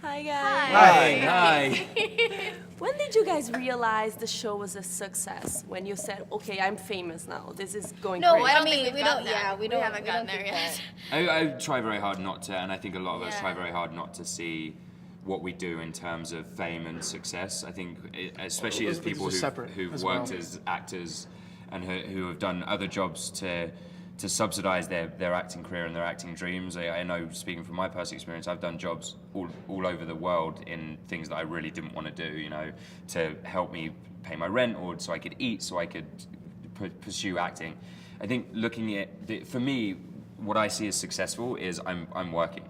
Hi guys. Hi. When did you guys realize the show was a success? When you said, "Okay, I'm famous now. This is going No, great." I mean we don't. Yeah, we haven't gotten there yet. I try very hard not to, and I think a lot of us try very hard not to see what we do in terms of fame and success. I think, especially as people who've worked as actors and who have done other jobs to subsidize their acting career and their acting dreams. I know, speaking from my personal experience, I've done jobs all over the world in things that I really didn't want to do, you know, to help me pay my rent or so I could eat, so I could pursue acting. I think looking at, for me, what I see as successful is I'm working.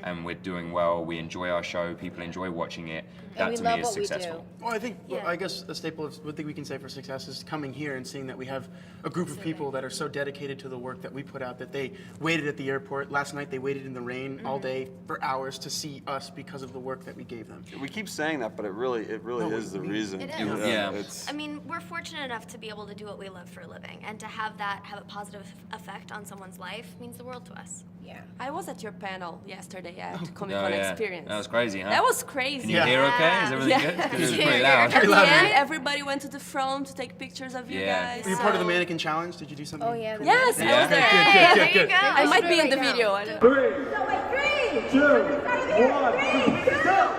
And we're doing well, we enjoy our show, people enjoy watching it. That to me is successful. Well, I guess a staple of what we can say for success is coming here and seeing that we have a group of people that are so dedicated to the work that we put out that they waited at the airport. Last night they waited in the rain all day for hours to see us because of the work that we gave them. We keep saying that, but it really is the reason. It is. Yeah. I mean, we're fortunate enough to be able to do what we love for a living, and to have a positive effect on someone's life means the world to us. Yeah. I was at your panel yesterday at Comic Con Experience. That was crazy, huh? That was crazy. Can you hear okay? Is everything good? Because it was pretty loud. At the end, everybody went to the front to take pictures of you guys. Were you part of the mannequin challenge? Did you do something? Oh yeah. Yes, I was there. Good. I might be in the video. I don't know. 3, 2, 1, go!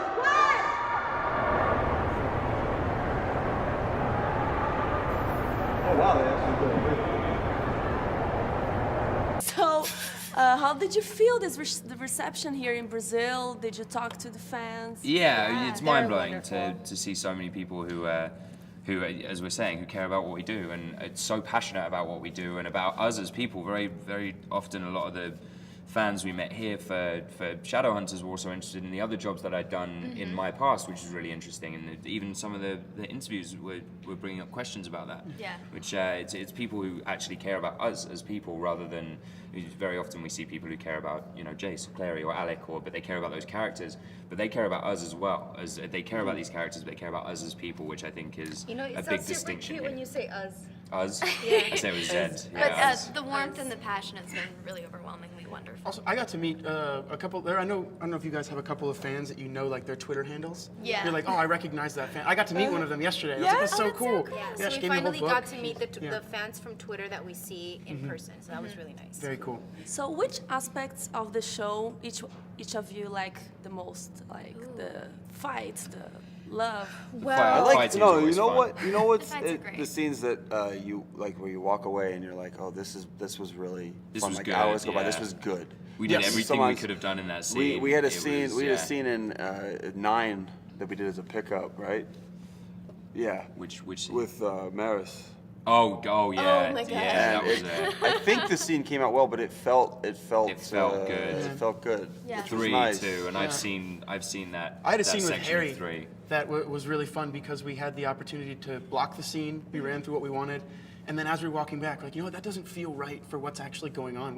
Oh wow, they actually did it. So, how did you feel the reception here in Brazil? Did you talk to the fans? Yeah, it's mind-blowing to see so many people who, as we're saying, who care about what we do and are so passionate about what we do and about us as people. Very, very often, a lot of the fans we met here for Shadowhunters were also interested in the other jobs that I'd done in my past, which is really interesting. And even some of the interviews were bringing up questions about that. Yeah. Which it's people who actually care about us as people rather than, very often we see people who care about, you know, Jace, Clary or Alec, but they care about those characters, but they care about us as well. As they care about these characters, but they care about us as people, which I think is a big distinction. Cute when you say us. Us? I say it was Z. But the warmth and the passion has been really overwhelmingly wonderful. Also, I got to meet a couple there. I don't know if you guys have a couple of fans that you know, like their Twitter handles. Yeah. You're like, oh, I recognize that fan. I got to meet one of them yesterday. I was like, that's so cool. Yeah, so she we gave me a whole finally book. got to meet the fans from Twitter that we see in person. So that was really nice. Very cool. So, which aspects of the show each of you like the most? Like the fights, the love. Well, I like you know what's The fights are great. the scenes that you like where you walk away and you're like, oh, this was really This fun. was like good, hours go by. yeah. This was good. We did Yes. everything we Sometimes could have done in that scene. We had a It scene. was, We had a scene in 9 that we did as a pickup, right? Yeah. Which scene? With Maris. Oh yeah, my God. yeah, that was And I think the scene came out well, but it felt good. It felt good. Yeah. Which was 3 nice. too, and I've seen that. I had a that scene with section Harry of 3. that was really fun because we had the opportunity to block the scene. We ran through what we wanted. And then as we were walking back, like, you know what, that doesn't feel right for what's actually going on. And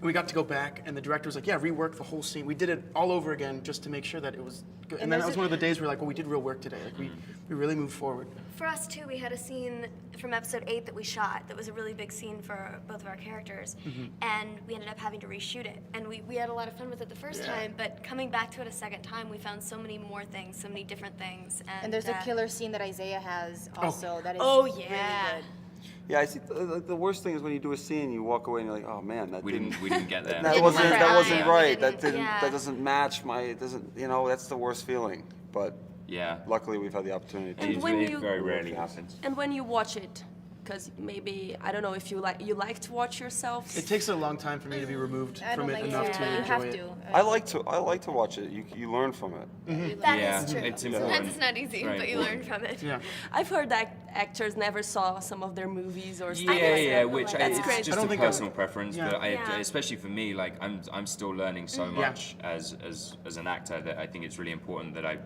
we got to go back, and the director was like, yeah, rework the whole scene. We did it all over again just to make sure that it was good. And then that was one of the days where, like, well, we did real work today. Like, we really moved forward. For us too, we had a scene from episode 8 that we shot that was a really big scene for both of our characters, and we ended up having to reshoot it. And we had a lot of fun with it the first time, but coming back to it a second time, we found so many more things, so many different things. And there's a killer scene that Isaiah has also that is really good. Yeah, I see. The worst thing is when you do a scene, you walk away and you're like, oh man, We didn't get there. that wasn't right. right. Didn't- That doesn't match that's the worst feeling. But Yeah. luckily we've had the opportunity to. And It when you- very rarely happens. And when you watch it, because maybe I don't know if you like to watch yourself. It takes a long time for me to be removed I from don't it like enough it, to but you enjoy have it. to. I like to watch it. You learn from it. That Yeah, is true. it's Sometimes important. it's not easy, Very but you learn from it. Yeah. I've heard that actors never saw some of their movies or stuff. Yeah, which That's it's great. just I don't a think personal preference, yeah. but Yeah. especially for me, like I'm still learning so much as an actor that I think it's really important that I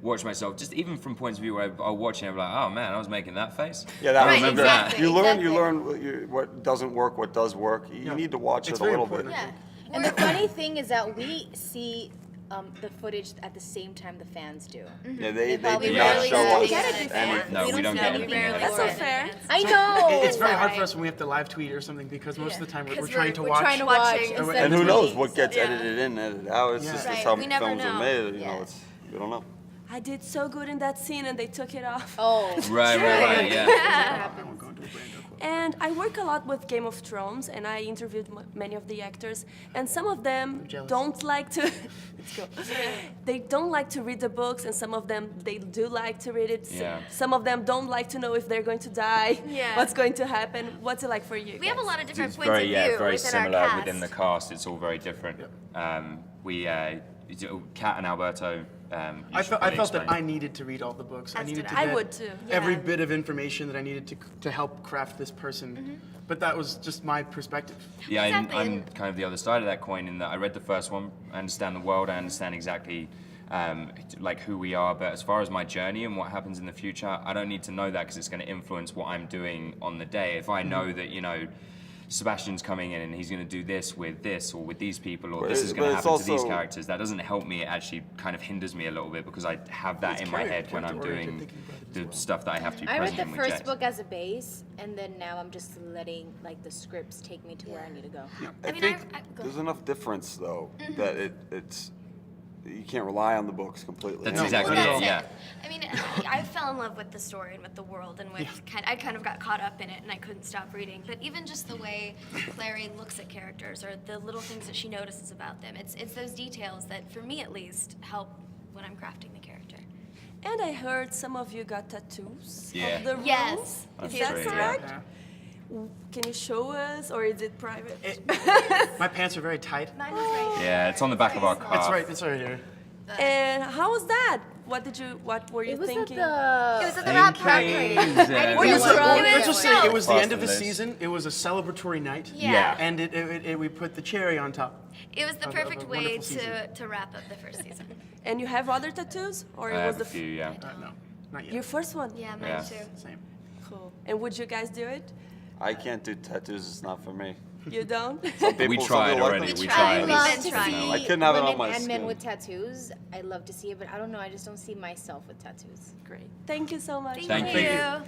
watch myself, just even from points of view where I'll watch it and I'm like, oh man, I was making that face. Yeah, that I Right, remember exactly. You learn what doesn't work, what does work. You need to watch It's it a very little important. bit. Yeah. And the funny thing is that we see the footage at the same time the fans do. Yeah, they probably do not rarely show don't us get it before. anything. No, we don't get We anything. rarely That's do not it. fair. I know. It's very hard Right. for us when we have to live tweet or something because most of the time we're 'Cause trying to we're watch. trying to watch watching instead And of who knows tweeting. what gets Yeah. edited in, edited out? It's Yeah. just Right. that's how We never films know. are made. You Yeah. know, we don't know. I did so good in that scene and they took it off. Oh. Right, yeah. I won't go into a Brando quote. And I work a lot with Game of Thrones, and I interviewed many of the actors, and some of them jealous. don't like to. Let's go. They don't like to read the books, and some of them they do like to read it. Yeah. Some of them don't like to know if they're going to die. Yeah. What's going to happen? What's it like for you? We have a guys? lot of different It's points very, of view very within similar our cast. within the cast. It's all very different. Kat and Alberto. I felt that I needed to read all the books. I As needed did to I. I get would too. every Yeah. bit of information that I needed to help craft this person. But that was just my perspective. Yeah, Exactly, I'm and- kind of the other side of that coin in that I read the first one, I understand the world, I understand exactly like who we are, but as far as my journey and what happens in the future, I don't need to know that because it's going to influence what I'm doing on the day. If I know that, you know, Sebastian's coming in and he's going to do this or with these people or this is going to it's happen to these also- characters, that doesn't help me. It actually kind of hinders me a little bit because I have that It's in my head when I'm character-oriented doing thinking about it as the well. stuff that I have to be I read present the in with first Jet. book as a base, and then now I'm just letting like the scripts take me to where I need to go. I mean, think go there's ahead. enough difference though that it's you can't rely on the books completely. That's No, exactly not at it, all. yeah. I mean, I fell in love with the story and with the world, and with I kind of got caught up in it, and I couldn't stop reading. But even just the way Clary looks at characters, or the little things that she notices about them, it's those details that, for me at least, help when I'm crafting the character. And I heard some of you got tattoos Yeah. of the rules. Yes. Is That's that right, yeah. correct? Yeah. Can you show us, or is it private? My pants are very tight. Mine was right here. Yeah, it's on the back of our car. It's right here. And how was that? What were you It was thinking? It was at the rap party. Well, It was let's just say it was the Cross end of the the list. season. It was a celebratory night. Yeah. And we put the cherry on top. It was the Of a perfect way wonderful season. to wrap up the first season. And you have other tattoos, or I it was have the a few, yeah. No, not yet. your first one? Yeah, mine Yeah. too. Same. Cool. And would you guys do it? I can't do tattoos. It's not for me. You don't? We Some tried people like already. them. We tried. tried. I We've love been to trying. see I couldn't have it on women my and men skin. with tattoos. I love to see it, but I don't know. I just don't see myself with tattoos. Great. Thank you so much. Thank you. you.